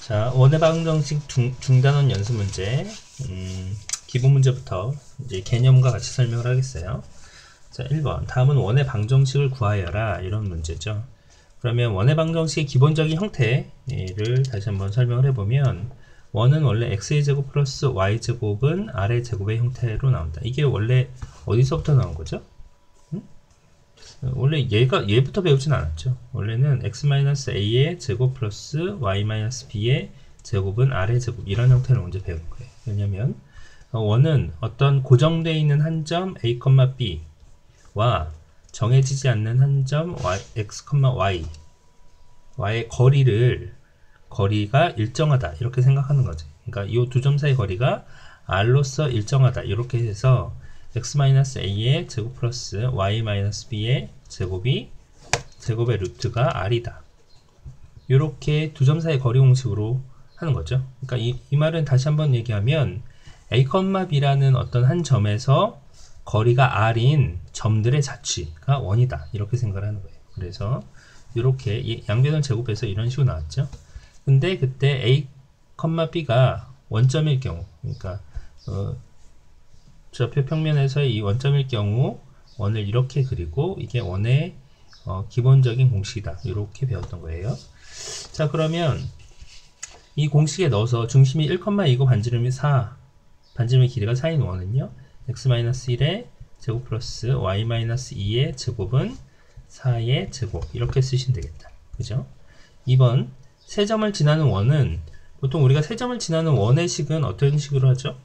자, 원의 방정식 중단원 연습 문제. 기본 문제부터 이제 개념과 같이 설명을 하겠어요. 자, 1번. 다음은 원의 방정식을 구하여라. 이런 문제죠. 그러면 원의 방정식의 기본적인 형태를 다시 한번 설명을 해보면, 원은 원래 x의 제곱 플러스 y 제곱은 r의 제곱의 형태로 나온다. 이게 원래 어디서부터 나온 거죠? 원래 얘부터 배우진 않았죠. 원래는 x-a의 제곱 플러스 y-b의 제곱은 r의 제곱, 이런 형태를 먼저 배운 거예요. 왜냐면 원은 어떤 고정되어 있는 한 점 a, b와 정해지지 않는 한 점 x, y의 거리가 일정하다, 이렇게 생각하는 거죠. 그러니까 이 두 점 사이 거리가 r로서 일정하다, 이렇게 해서 x-a의 제곱 플러스 y-b의 제곱의 루트가 r이다. 이렇게 두 점 사이 거리 공식으로 하는 거죠. 그러니까 이 말은 다시 한번 얘기하면 a, b라는 어떤 한 점에서 거리가 r인 점들의 자취가 원이다, 이렇게 생각을 하는 거예요. 그래서 이렇게 양변을 제곱해서 이런 식으로 나왔죠. 근데 그때 a, b가 원점일 경우, 그러니까 좌표 평면에서의 이 원점일 경우 원을 이렇게 그리고 이게 원의 기본적인 공식이다, 이렇게 배웠던 거예요. 자, 그러면 이 공식에 넣어서 중심이 1,2고 반지름이 4, 반지름의 길이가 4인 원은요, x-1의 제곱 플러스 y-2의 제곱은 4의 제곱, 이렇게 쓰시면 되겠다. 그죠? 2번, 세 점을 지나는 원은, 보통 우리가 세 점을 지나는 원의 식은 어떤 식으로 하죠?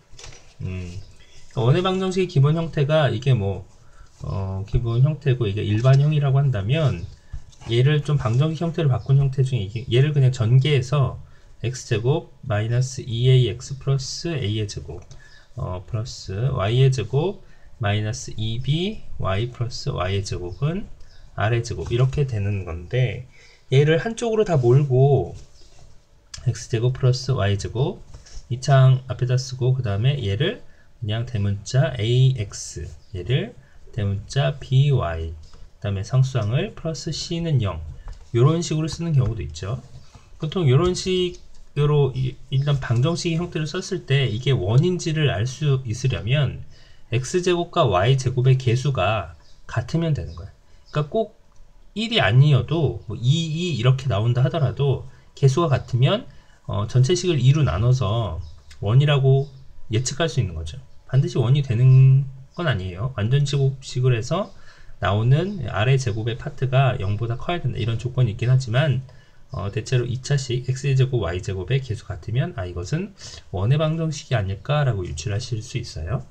원의 방정식의 기본 형태가 이게 기본 형태고, 이게 일반형이라고 한다면, 얘를 좀 방정식 형태를 바꾼 형태 중에 얘를 그냥 전개해서 x제곱 마이너스 2ax 플러스 a의 제곱 플러스 y의 제곱 마이너스 2b y 플러스 y의 제곱은 r의 제곱, 이렇게 되는 건데, 얘를 한쪽으로 다 몰고 x제곱 플러스 y제곱 이 창 앞에다 쓰고, 그 다음에 얘를 그냥 대문자 ax, 얘를 대문자 by, 그 다음에 상수항을 플러스 c는 0, 이런 식으로 쓰는 경우도 있죠. 보통 이런 식으로 일단 방정식의 형태를 썼을 때 이게 원인지를 알 수 있으려면 x제곱과 y제곱의 개수가 같으면 되는 거예요. 그러니까 꼭 1이 아니어도 2 이렇게 나온다 하더라도 개수가 같으면 전체식을 2로 나눠서 원이라고 예측할 수 있는 거죠. 반드시 원이 되는 건 아니에요. 완전제곱식을 해서 나오는 아래 제곱의 파트가 0보다 커야 된다, 이런 조건이 있긴 하지만 대체로 2차식 x제곱 y제곱의 개수 같으면 이것은 원의 방정식이 아닐까라고 유추를 하실 수 있어요.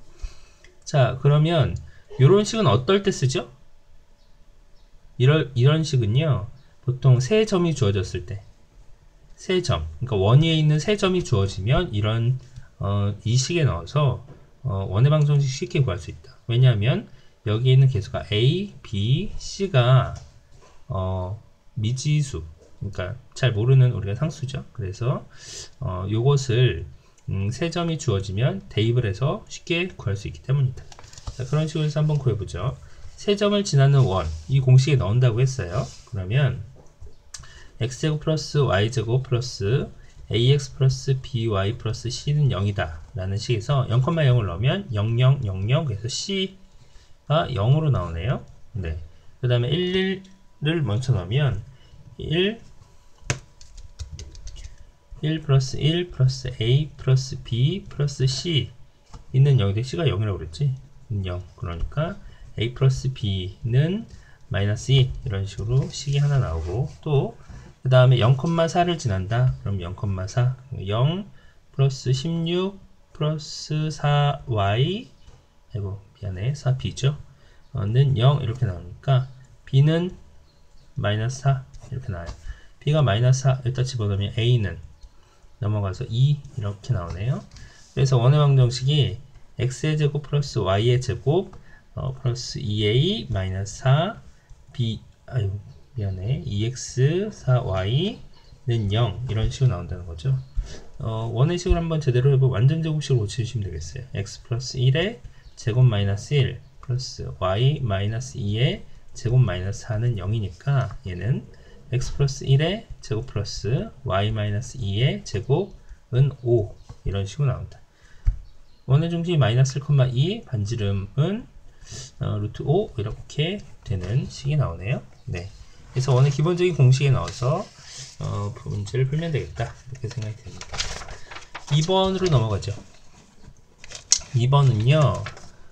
자, 그러면 이런 식은 어떨 때 쓰죠? 이런 식은요, 보통 세 점이 주어졌을 때, 세 점, 그러니까 원 위에 있는 세 점이 주어지면 이런 이 식에 넣어서 원의 방정식 쉽게 구할 수 있다. 왜냐하면 여기에 있는 개수가 a, b, c가 미지수, 그러니까 잘 모르는 우리가 상수죠. 그래서 요것을 세 점이 주어지면 대입을 해서 쉽게 구할 수 있기 때문이다. 자, 그런 식으로 해서 한번 구해보죠. 세 점을 지나는 원, 이 공식에 넣는다고 했어요. 그러면 x제곱 플러스 y제곱 플러스 ax 플러스 by 플러스 c는 0이다 라는 식에서 0,0을 넣으면 0, 0, 0, 0, 그래서 c가 0으로 나오네요. 네. 그 다음에 1을 먼저 넣으면 1 플러스 1 플러스 a 플러스 b 플러스 c 있는 0인데 c가 0이라고 그랬지? 0. 그러니까 a 플러스 b는 마이너스 2, 이런 식으로 식이 하나 나오고, 또 그 다음에 0,4를 지난다. 그럼 0,4 0 플러스 16 플러스 4y, 아이고 미안해, 4b죠 는 0, 이렇게 나오니까 b는 마이너스 4 이렇게 나와요. b가 마이너스 4 일단 집어넣으면 a는 넘어가서 2 이렇게 나오네요. 그래서 원의 방정식이 x의 제곱 플러스 y의 제곱 플러스 2a 마이너스 4 b, 아유 미안해, 2x 4y는 0, 이런 식으로 나온다는 거죠. 원의 식을 한번 제대로 해보면 완전 제곱식으로 고치시면 되겠어요. x 플러스 1의 제곱 마이너스 1 플러스 y 마이너스 2의 제곱 마이너스 4는 0이니까 얘는 x 플러스 1의 제곱 플러스 y 마이너스 2의 제곱은 5 이런 식으로 나온다. 원의 중심이 마이너스 1,2 반지름은 루트 5 이렇게 되는 식이 나오네요. 네. 그래서 원의 기본적인 공식에 넣어서 문제를 풀면 되겠다 이렇게 생각이 됩니다. 2번으로 넘어가죠. 2번은요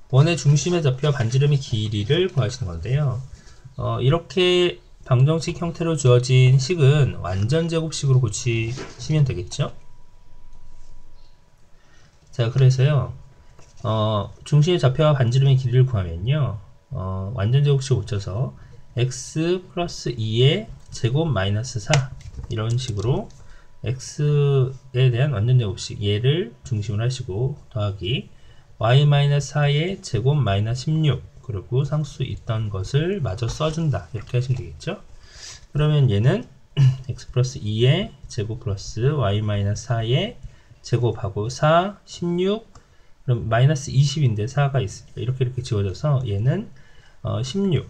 원의 중심의 좌표와 반지름의 길이를 구하시는 건데요. 이렇게 방정식 형태로 주어진 식은 완전 제곱식으로 고치시면 되겠죠. 자, 그래서요 중심의 좌표와 반지름의 길이를 구하면요 완전 제곱식 고쳐서 x 플러스 2의 제곱 마이너스 4 이런 식으로 x에 대한 완전 제곱식 얘를 중심으로 하시고 더하기 y 마이너스 4의 제곱 마이너스 16 그리고 상수 있던 것을 마저 써준다 이렇게 하시면 되겠죠. 그러면 얘는 x 플러스 2의 제곱 플러스 y 마이너스 4의 제곱하고 4, 16 그럼 마이너스 20인데 4가 있으니까 이렇게 지워져서 얘는 16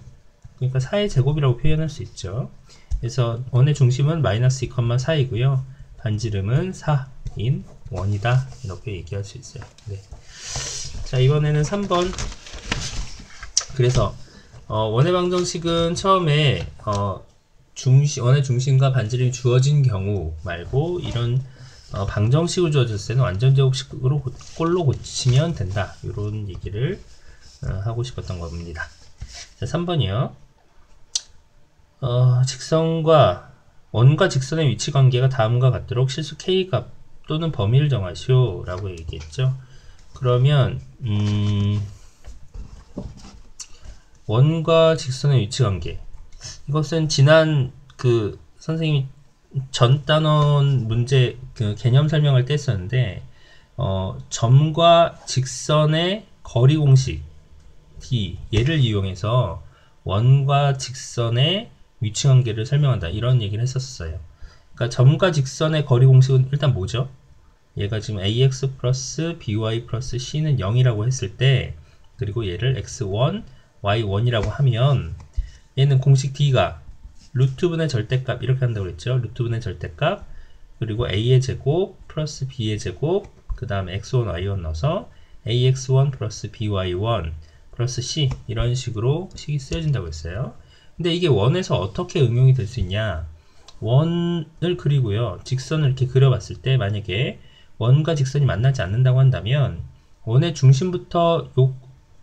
그러니까 4의 제곱이라고 표현할 수 있죠. 그래서 원의 중심은 마이너스 2,4이고요 반지름은 4인 원이다 이렇게 얘기할 수 있어요. 네. 자, 이번에는 3번. 그래서 원의 방정식은 처음에 원의 중심과 반지름이 주어진 경우 말고 이런 방정식으로 주어졌을 때는 완전 제곱식으로 꼴로 고치면 된다 이런 얘기를 하고 싶었던 겁니다. 자, 3번이요. 원과 직선의 위치 관계가 다음과 같도록 실수 K값 또는 범위를 정하시오 라고 얘기했죠. 그러면 원과 직선의 위치 관계 이것은 지난 그 선생님이 전 단원 문제 그 개념 설명할 때 했었는데 점과 직선의 거리 공식 D 얘를 이용해서 원과 직선의 위치 관계를 설명한다 이런 얘기를 했었어요. 그러니까 점과 직선의 거리 공식은 일단 뭐죠? 얘가 지금 ax 플러스 by 플러스 c는 0이라고 했을 때 그리고 얘를 x1, y1이라고 하면 얘는 공식 d가 루트분의 절대값 이렇게 한다고 그랬죠. 루트분의 절대값 그리고 a의 제곱 플러스 b의 제곱 그 다음에 x1, y1 넣어서 ax1 플러스 by1 플러스 c 이런 식으로 식이 쓰여진다고 했어요. 근데 이게 원에서 어떻게 응용이 될 수 있냐? 원을 그리고요 직선을 이렇게 그려봤을 때 만약에 원과 직선이 만나지 않는다고 한다면 원의 중심부터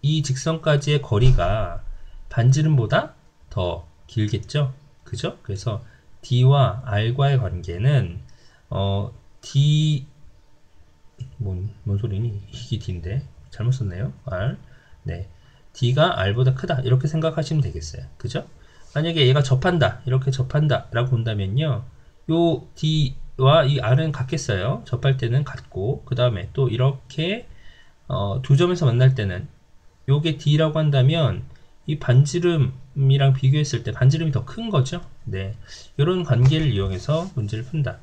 이 직선까지의 거리가 반지름보다 더 길겠죠? 그죠? 그래서 D와 R과의 관계는 D 뭔 소리니? 이게 D인데 잘못 썼네요. R 네 D가 R보다 크다 이렇게 생각하시면 되겠어요. 그죠? 만약에 얘가 접한다 이렇게 접한다 라고 본다면요 요 D와 이 R은 같겠어요. 접할 때는 같고 그 다음에 또 이렇게 두 점에서 만날 때는 요게 D라고 한다면 이 반지름이랑 비교했을 때 반지름이 더 큰 거죠. 네, 이런 관계를 이용해서 문제를 푼다.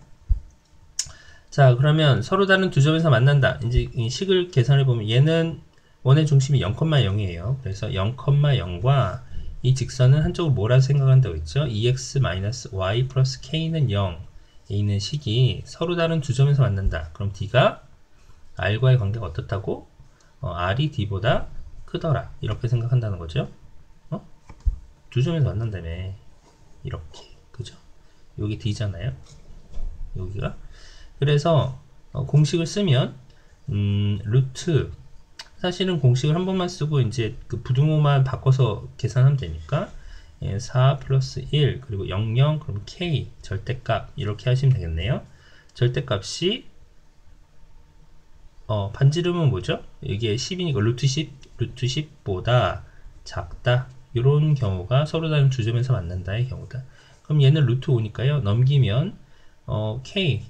자, 그러면 서로 다른 두 점에서 만난다. 이제 이 식을 계산해 보면 얘는 원의 중심이 0,0이에요. 그래서 0,0과 이 직선은 한쪽으로 뭐라 생각한다고 했죠? 2x-y 플러스 k는 0에 있는 식이 서로 다른 두 점에서 만난다. 그럼 D가 R과의 관계가 어떻다고? R이 D보다 크더라. 이렇게 생각한다는 거죠. 두 점에서 만난다며. 이렇게. 그죠? 여기 D잖아요. 여기가. 그래서 공식을 쓰면 루트 사실은 공식을 한 번만 쓰고 이제 그 부등호만 바꿔서 계산하면 되니까 4 플러스 1 그리고 0, 0 그럼 K 절대값 이렇게 하시면 되겠네요. 절대값이 반지름은 뭐죠? 이게 10이니까 루트 10보다 작다. 이런 경우가 서로 다른 두 점에서 만난다의 경우다. 그럼 얘는 루트 5니까요. 넘기면 K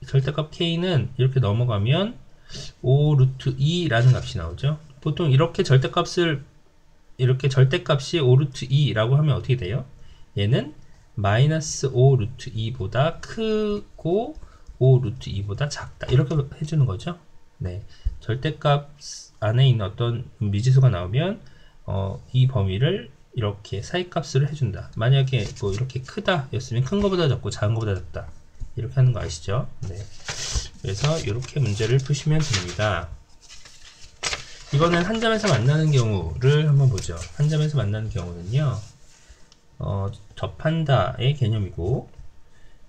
절대값 K는 이렇게 넘어가면 5 루트 2라는 값이 나오죠. 보통 이렇게 절대값이 5 루트 2라고 하면 어떻게 돼요? 얘는 마이너스 5 루트 2보다 크고 5 루트 2보다 작다. 이렇게 해주는 거죠. 네, 절대값 안에 있는 어떤 미지수가 나오면 이 범위를 이렇게 사이값을 해준다. 만약에 뭐 이렇게 크다 였으면 큰 거보다 작고 작은 거보다 작다 이렇게 하는 거 아시죠? 네. 그래서 이렇게 문제를 푸시면 됩니다. 이거는 한 점에서 만나는 경우를 한번 보죠. 한 점에서 만나는 경우는요, 접한다의 개념이고,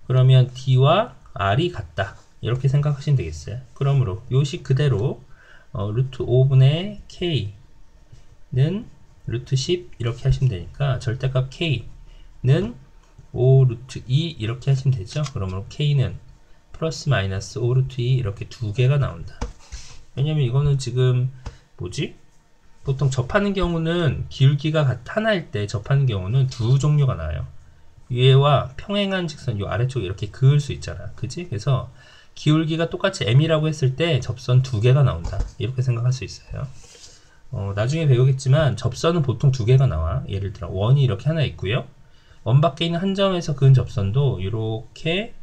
그러면 D와 R이 같다 이렇게 생각하시면 되겠어요. 그러므로 요식 그대로 루트 5분의 K는 루트 10 이렇게 하시면 되니까 절대값 K는 5 루트 2 이렇게 하시면 되죠. 그러므로 K는 플러스 마이너스 5 루트 2 이렇게 두 개가 나온다. 왜냐면 이거는 지금 뭐지? 보통 접하는 경우는 기울기가 하나일 때 접하는 경우는 두 종류가 나와요. 위에와 평행한 직선 요 아래쪽에 이렇게 그을 수 있잖아. 그지? 그래서 기울기가 똑같이 m이라고 했을 때 접선 두 개가 나온다. 이렇게 생각할 수 있어요. 나중에 배우겠지만 접선은 보통 두 개가 나와. 예를 들어 원이 이렇게 하나 있고요. 원 밖에 있는 한 점에서 그은 접선도 이렇게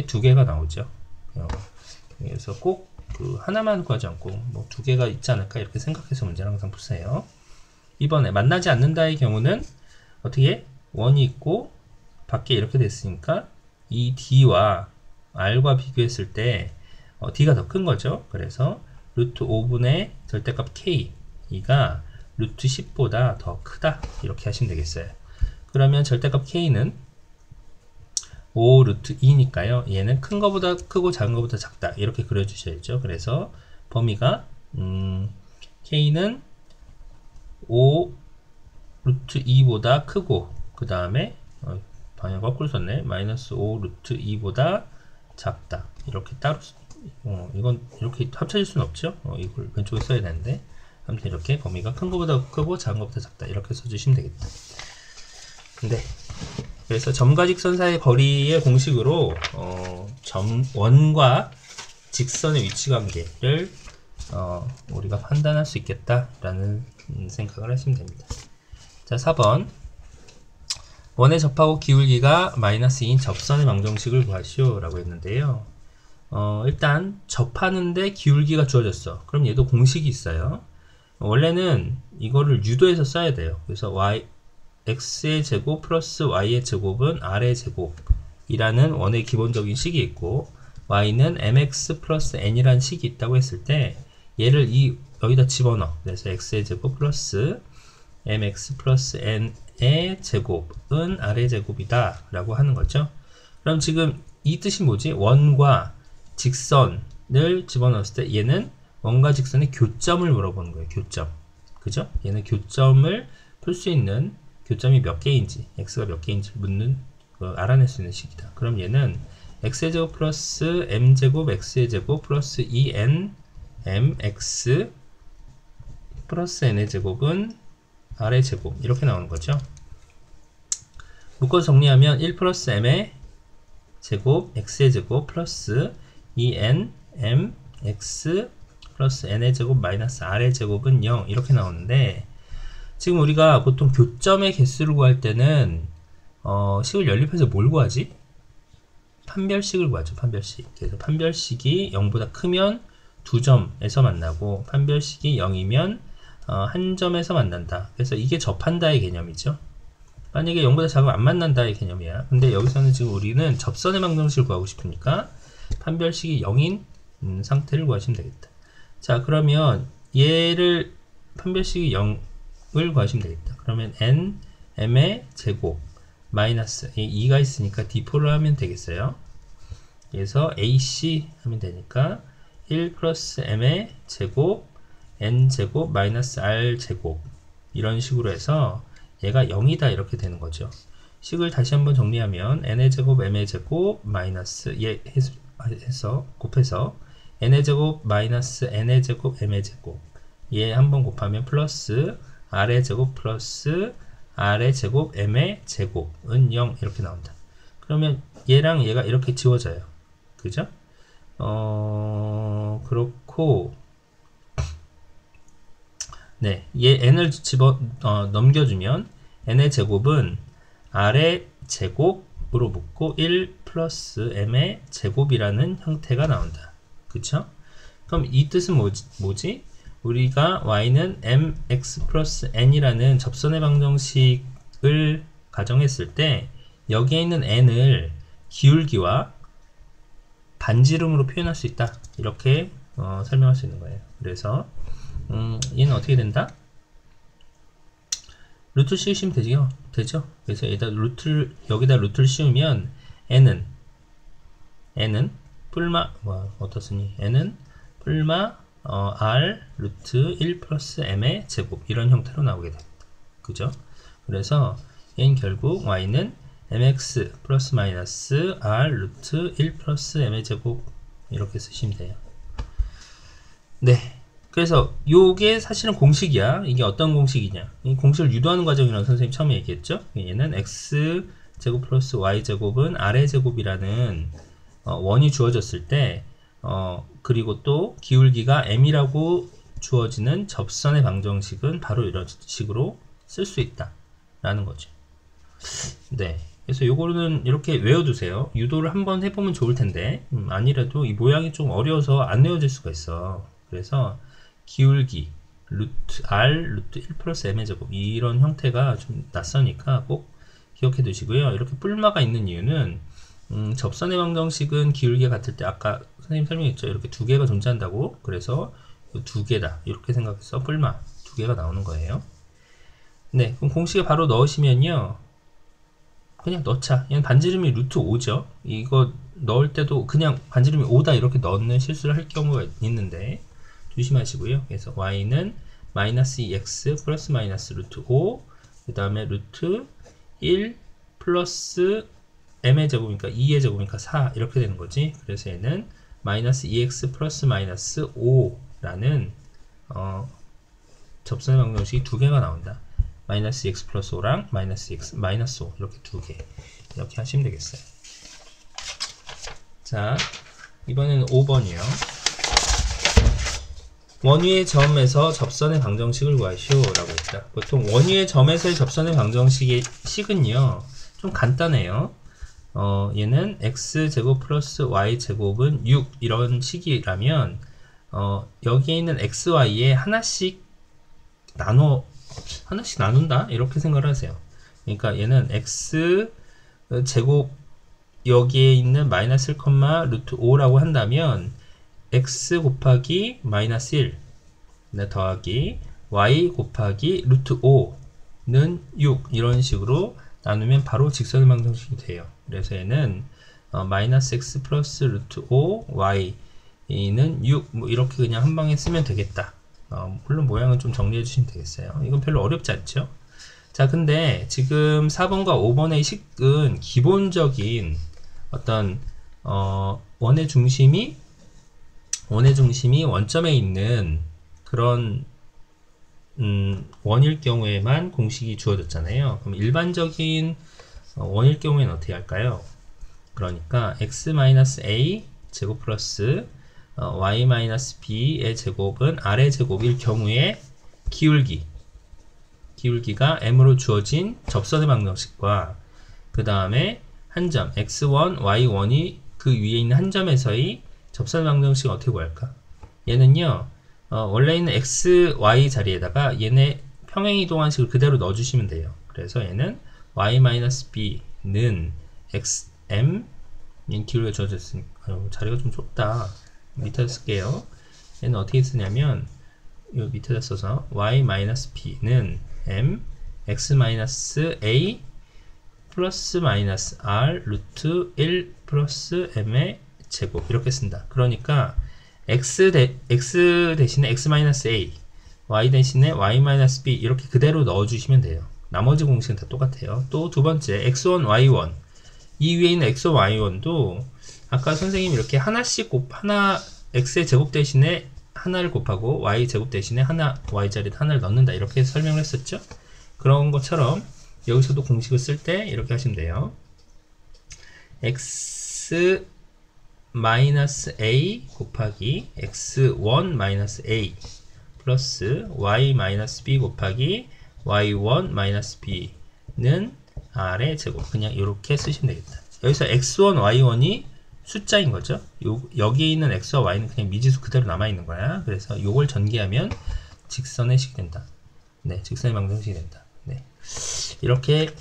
두 개가 나오죠. 그래서 꼭 그 하나만 구하지 않고 뭐 두 개가 있지 않을까 이렇게 생각해서 문제를 항상 푸세요. 이번에 만나지 않는다의 경우는 어떻게 원이 있고 밖에 이렇게 됐으니까 이 D와 R과 비교했을 때 D가 더 큰 거죠. 그래서 루트 5분의 절대값 K가 루트 10보다 더 크다 이렇게 하시면 되겠어요. 그러면 절대값 K는 5 루트 2니까요. 얘는 큰 거보다 크고 작은 거보다 작다 이렇게 그려주셔야죠. 그래서 범위가 K는 5 루트 2보다 크고 그 다음에 방향 거꾸로 썼네. 마이너스 5 루트 2보다 작다 이렇게 따로 이건 이렇게 합쳐질 수는 없죠. 이걸 왼쪽에 써야 되는데 아무튼 이렇게 범위가 큰 거보다 크고 작은 거보다 작다 이렇게 써주시면 되겠다. 네. 그래서 점과 직선 사이의 거리의 공식으로 원과 직선의 위치 관계를 우리가 판단할 수 있겠다라는 생각을 하시면 됩니다. 자, 4번 원에 접하고 기울기가 마이너스 2인 접선의 망정식을 구하시오 라고 했는데요. 일단 접하는데 기울기가 주어졌어. 그럼 얘도 공식이 있어요. 원래는 이거를 유도해서 써야 돼요. 그래서 x의 제곱 플러스 y의 제곱은 r의 제곱이라는 원의 기본적인 식이 있고 y는 mx 플러스 n이라는 식이 있다고 했을 때 얘를 여기다 집어넣어. 그래서 x의 제곱 플러스 mx 플러스 n의 제곱은 r의 제곱이다 라고 하는 거죠. 그럼 지금 이 뜻이 뭐지? 원과 직선을 집어넣었을 때 얘는 원과 직선의 교점을 물어보는 거예요. 교점. 그죠? 얘는 교점을 풀 수 있는 교점이 몇 개인지, x가 몇 개인지 알아낼 수 있는 식이다. 그럼 얘는 x의 제곱 플러스 m제곱 x의 제곱 플러스 2n mx 플러스 n의 제곱은 r의 제곱 이렇게 나오는 거죠. 묶어서 정리하면 1 플러스 m의 제곱 x의 제곱 플러스 2n mx 플러스 n의 제곱 마이너스 r의 제곱은 0 이렇게 나오는데 지금 우리가 보통 교점의 개수를 구할 때는 식을 연립해서 뭘 구하지? 판별식을 구하죠. 판별식. 그래서 판별식이 0보다 크면 두 점에서 만나고 판별식이 0이면 한 점에서 만난다. 그래서 이게 접한다의 개념이죠. 만약에 0보다 작으면 안 만난다의 개념이야. 근데 여기서는 지금 우리는 접선의 망정식을 구하고 싶으니까 판별식이 0인 상태를 구하시면 되겠다. 자, 그러면 얘를 판별식이 0을 구하시면 되겠다. 그러면 n, m의 제곱 마이너스 2가 있으니까 d4를 하면 되겠어요. 그래서 ac 하면 되니까 1 플러스 m의 제곱 n 제곱 마이너스 r 제곱 이런 식으로 해서 얘가 0이다 이렇게 되는 거죠. 식을 다시 한번 정리하면 n의 제곱 m의 제곱 마이너스 얘 해서 곱해서 n의 제곱 마이너스 n의 제곱 m의 제곱 얘 한번 곱하면 플러스 r의 제곱 플러스 r의 제곱 m의 제곱은 0 이렇게 나온다. 그러면 얘랑 얘가 이렇게 지워져요. 그죠? 그렇고 네, 얘 n을 넘겨주면 n의 제곱은 r의 제곱으로 묶고 1 플러스 m의 제곱이라는 형태가 나온다. 그쵸? 그럼 이 뜻은 뭐지? 우리가 y는 mx 플러스 n이라는 접선의 방정식을 가정했을 때 여기에 있는 n을 기울기와 반지름으로 표현할 수 있다. 이렇게 설명할 수 있는 거예요. 그래서 얘는 어떻게 된다? 루트 씌우시면 되죠. 그래서 여기다 루트를 씌우면 n은 뿔마 어떻으니 n은 뿔마 r 루트 1 플러스 m의 제곱 이런 형태로 나오게 됩니다. 그죠? 그래서 얘는 결국 y는 mx 플러스 마이너스 r 루트 1 플러스 m의 제곱 이렇게 쓰시면 돼요. 네. 그래서 요게 사실은 공식이야. 이게 어떤 공식이냐? 이 공식을 유도하는 과정이라고 선생님 처음에 얘기했죠. 얘는 x 제곱 플러스 y 제곱은 r의 제곱이라는 원이 주어졌을 때 그리고 또 기울기가 m이라고 주어지는 접선의 방정식은 바로 이런 식으로 쓸 수 있다 라는 거죠. 네. 그래서 요거는 이렇게 외워두세요. 유도를 한번 해보면 좋을 텐데 아니라도 이 모양이 좀 어려워서 안 외워질 수가 있어. 그래서 기울기 루트 r 루트 1 플러스 m의 제곱 이런 형태가 좀 낯서니까 꼭 기억해 두시고요. 이렇게 뿔마가 있는 이유는 접선의 방정식은 기울기가 같을 때 아까 선생님 설명했죠. 이렇게 두 개가 존재한다고. 그래서 두 개다 이렇게 생각해서 뿔마 두 개가 나오는 거예요. 네, 그럼 공식에 바로 넣으시면요. 그냥 넣자. 얘는 반지름이 루트 5죠. 이거 넣을 때도 그냥 반지름이 5다 이렇게 넣는 실수를 할 경우가 있는데 조심하시고요. 그래서 y는 마이너스 2x 플러스 마이너스 루트 5 그 다음에 루트 1 플러스 m의 제곱이니까 2의 제곱이니까 4 이렇게 되는 거지. 그래서 얘는 마이너스 2x 플러스 마이너스 5라는 접선의 방정식이 두 개가 나온다. 마이너스 x 플러스 5랑 마이너스 x 마이너스 5 이렇게 두 개 이렇게 하시면 되겠어요. 자, 이번에는 5번이요. 원위의 점에서 접선의 방정식을 구하시오 라고 했다. 보통 원위의 점에서의 접선의 방정식의 식은요 좀 간단해요. 얘는 x제곱 플러스 y제곱은 6 이런 식이라면 여기에 있는 xy에 하나씩 나눈다 이렇게 생각을 하세요. 그러니까 얘는 x제곱 여기에 있는 마이너스 1, 루트 5라고 한다면 x 곱하기 마이너스 1 더하기 y 곱하기 루트 5는 6 이런 식으로 나누면 바로 직선의 방정식이 돼요. 그래서 얘는 마이너스 x 플러스 루트 5 y는 6 뭐 이렇게 그냥 한 방에 쓰면 되겠다. 물론 모양은 좀 정리해 주시면 되겠어요. 이건 별로 어렵지 않죠? 자, 근데 지금 4번과 5번의 식은 기본적인 어떤 원의 중심이 원점에 있는 그런 원일 경우에만 공식이 주어졌잖아요. 그럼 일반적인 원일 경우에는 어떻게 할까요? 그러니까 x-a 제곱 플러스 y-b의 제곱은 r의 제곱일 경우에 기울기가 m으로 주어진 접선의 방정식과 그 다음에 한 점 x1, y1이 그 위에 있는 한 점에서의 접선의 방정식을 어떻게 구할까? 얘는요 원래 있는 x, y 자리에다가 얘네 평행이동한식을 그대로 넣어주시면 돼요. 그래서 얘는 y-b는 xm 기울기가 주어졌으니까 자리가 좀 좁다. 밑에다 쓸게요. 얘는 어떻게 쓰냐면 요 밑에다 써서 y-b는 m x-a 플러스 마이너스 r 루트 1 플러스 m의 제곱 이렇게 쓴다. 그러니까 x 대신에 x-a y 대신에 y-b 이렇게 그대로 넣어주시면 돼요. 나머지 공식은 다 똑같아요. 또 두 번째 x1, y1 이 위에 있는 x1, y1도 아까 선생님이 이렇게 하나씩 x의 제곱 대신에 하나를 곱하고 y 제곱 대신에 y 자리에 하나를 넣는다 이렇게 설명을 했었죠. 그런 것처럼 여기서도 공식을 쓸 때 이렇게 하시면 돼요. x 마이너스 a 곱하기 x1 마이너스 a 플러스 y 마이너스 b 곱하기 y1 마이너스 b는 r의 제곱 그냥 이렇게 쓰시면 되겠다. 여기서 x1, y1이 숫자인 거죠. 여기에 있는 x와 y는 그냥 미지수 그대로 남아 있는 거야. 그래서 이걸 전개하면 직선의 식이 된다. 네, 직선의 방정식이 된다. 네, 이렇게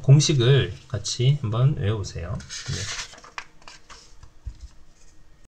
공식을 같이 한번 외워보세요. 네.